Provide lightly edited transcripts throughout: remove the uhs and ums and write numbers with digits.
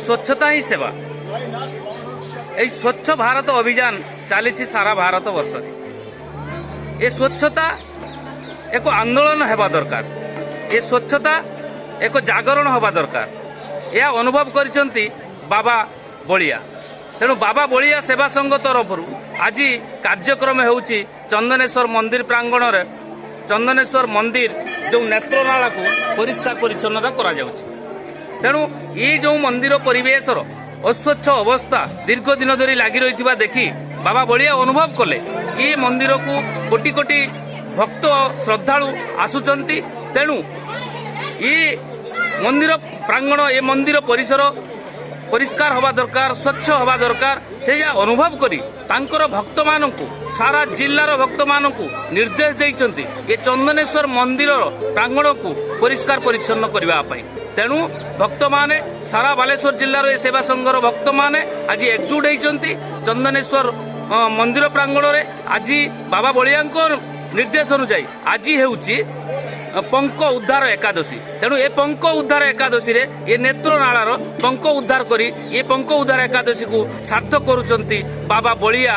स्वच्छता ही सेवा এই স্বচ্ছ ভারত অভিযান চালিছি সারা ভারত বর্ষ এ স্বচ্ছতা এক আন্দোলন হওয়া দরকার এ স্বচ্ছতা এক জাগরণ হওয়া দরকার এ অনুভব করেছেন বাবা বলিয়া তেণু বাবা বলিয়া সেবা সংঘ তরফর আজ কার্যক্রম হচ্ছে চন্দনেশ্বর মন্দির প্রাঙ্গণরে চন্দনেশ্বর মন্দির যে নেত্রনালা পরিষ্কার পরিচ্ছন্নতা করা যাচ্ছে তেণু এই যে মন্দির পরিবেশর अस्वच्छ अवस्था दीर्घ दिन धरी लगी रही देखी बाबा बलिया अनुभव कले ये मंदिर को कोटी कोटी भक्त श्रद्धालु आसुचंती तेणु ये मंदिर प्रांगण ये मंदिर परिसर परिष्कार हवा दरकार स्वच्छ हवा दरकार से अनुभव करी तांकर भक्त मानकु सारा जिल्लार भक्त मानकु निर्देश देइचंती ये चंदनेश्वर मंदिर प्रांगण को परिष्कार परिच्छन्न करबा पई तेणु भक्त माने सारा बालेश्वर जिल्लार ये सेवा संघर भक्त माने आज एकजुट होइचंती चंदनेश्वर मंदिर प्रांगण रे आज बाबा बलियांको निर्देश अनुसार आज हेउची पंक उद्धार एकादशी तेणु ए पंक उद्धार एकादशी रे ये नेत्रनालार पंक उद्धार करी ये पंक उद्धार एकादशी को सार्थक करुचंती बाबा बलिया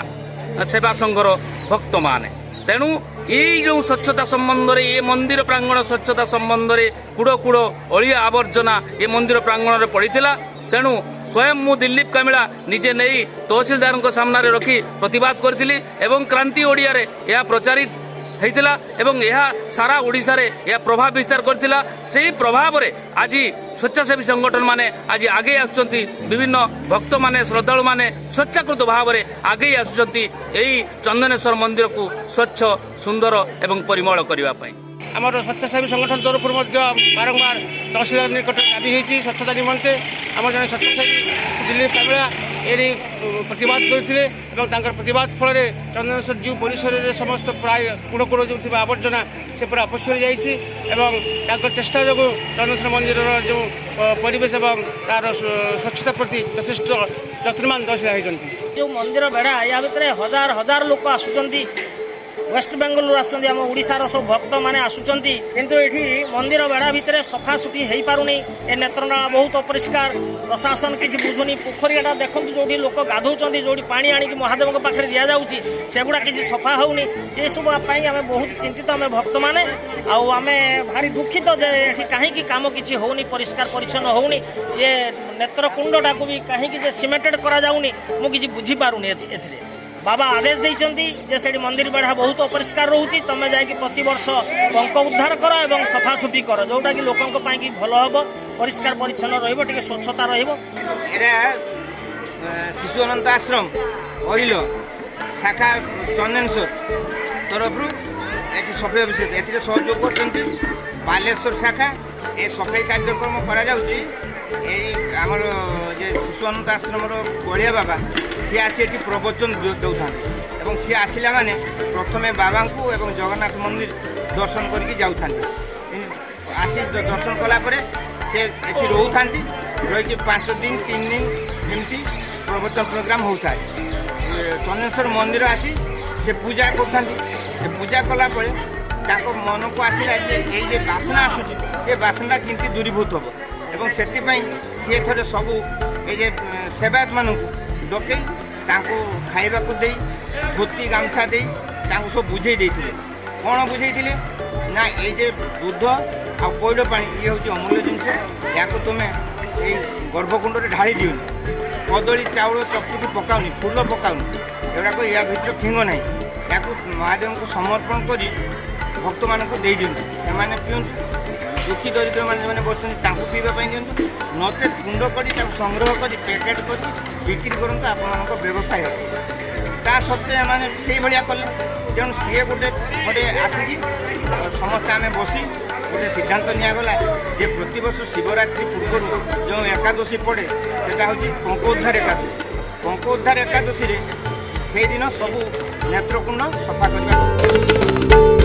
सेवा संघर भक्त माने तेणु ये जो स्वच्छता संबंध रे ये मंदिर प्रांगण स्वच्छता संबंध रे कूड़ कूड़ अलिया आवर्जना ये मंदिर प्रांगण रे पड़ीथिला तेणु स्वयं मु दिलीप कामिला निजे नहीं तहसीलदार सामने रखी प्रतिवाद करथिली एवं क्रांति ओडिया रे यह प्रचारित होइतिला एवं यह सारा ओडिशा रे यह प्रभाव विस्तार करथिला सेही प्रभाव रे आज स्वेच्छासेवी संगठन माने आज आगे आसुचंती विभिन्न भक्त माने श्रद्धालु माने स्वेच्छाकृत भाव रे आगे आसुचंती एही चंदनेश्वर मंदिर को स्वच्छ सुंदर एवं परिमल करबा पई आमर स्वेच्छासेवी संगठन तरफ बारंबार तहसीलदार निकट दाबी होती स्वच्छता निमंते आम जन स्वेच्छासेवी दिलीप कामिला ये प्रतिवाद करते प्रतिवाद फल चंदनेश्वर जू परिसर में समस्त प्राय कूड़ कूड़ जो आवर्जना से पूरा अपसर जाकर चेष्टा जो चंदनेश्वर मंदिर जो परिवेश और तार स्वच्छता प्रति यथेष यत्नवान तहसीलदार होती जो मंदिर बेढ़ा या भितर हजार हजार लोक आसुंच वेस्ट बेंगल आम ओडार सब भक्त मैंने आसुंच किंतु ये मंदिर बेढ़ा भितर सफासुफी हो पारुनी ए नेत्रनाला बहुत अपरिष्कार प्रशासन किसी बुझुनी पोखरीटा देखते जो लोक गाधौं जो पा आणिक महादेव पाखे दि जाऊँगी सेगुड़ा किसी सफा होनी ये सब आम बहुत चिंतित आम भक्त मैंने आम भारी दुखित जे कहीं कम किसी होनी परिष्कार परिच्छन्न होनी ये नेत्रकुंडटा को भी कहीं सीमेंटेड करा जाऊनी मुझे बुझीपारुनी ए बाबा आदेश देइचंती जे सेठी मंदिर बेढ़ा बहुत अपरिष्कार रोची तुम जाकि प्रति वर्ष पंक उद्धार कर और सफासुफी कर जोटा कि लोकों की भल हम परिष्कार परिच्छन्न रे स्वच्छता शिशु अनंत आश्रम अहिल शाखा चंदनेश्वर तरफ सफाई अभिषेक ए सहयोग कर बालेश्वर शाखा ये सफाई कार्यक्रम करा शिशु अनंत आश्रम बढ़िया बाबा सी आसी ये प्रवचन दौथा सी आसला माने प्रथम बाबा को एवं जगन्नाथ मंदिर दर्शन करके जाऊँ आसी दर्शन कलापर से ये रोता रही 5 दिन 3 दिन एमती प्रवचन प्रोग्राम होता है चंदनेश्वर मंदिर आसी से पूजा करता पूजा कलापर मन को आसला ये बासना आसूँ ये बासना केमती दूरीभूत हम एवं से सी थे सबू ये सेवायत मानू डकई खाइबा को दे धोती गामछा दे सब बुझे कौन बुझे ना ये दूध आ पैड पा ये हूँ अमूल्य जिनस या तुम्हें ये गर्भकुंड में ढाई दियो कदली चाउल चकटुकी पकाऊनी फूल पकाऊनी एगुड़ाक या भर फिंग ना या महादेव को समर्पण कर भक्त मान दे दिंतु से पीऊँ दुखी दरिद्र मैंने बच्चों पीवाई दिंतु नचेत कुंड कर संग्रह कर पैकेट कर बिक्री करते आप व्यवसाय ता सत्वे मैंने से भाया कले तेणु सी गोटे गोटे आसिकी समस्ते आम बसी गोटे सिद्धांत निगला जे प्रतिवर्ष शिवरात्रि पूर्व जो एकादशी पड़े से हूँ पंकोद्धार एकादशी पंकोद्धार एकादशी से दिन सबू नेत्रकुंड सफा करने